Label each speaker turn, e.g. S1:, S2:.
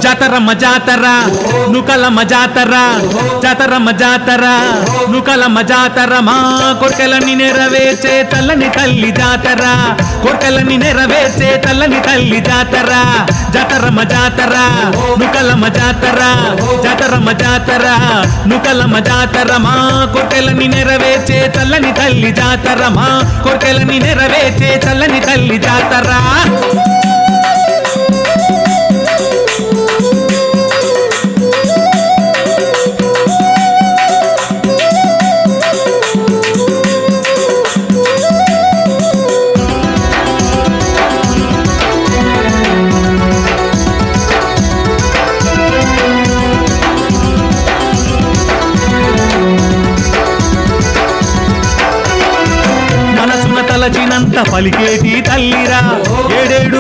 S1: జాతరమ్మ జాతర నుకలమ్మ జాతర జాతరమ్మ జాతర నుకలమ్మ జాతర మా కోర్కెలన్నీ నెరవేర్చే చల్లని తల్లి జాతర కోర్కెలన్నీ నెరవేర్చే చల్లని తల్లి జాతర జాతరమ్మ జాతర నుకలమ్మ జాతర జాతరమ్మ జాతర నుకలమ్మ జాతర మా కోర్కెలన్నీ నెరవేర్చే చల్లని తల్లి జాతర మా కోర్కెలన్నీ నెరవేర్చే చల్లని తల్లి జాతర తలచినంత పలికేటి తల్లిరా ఏడేడు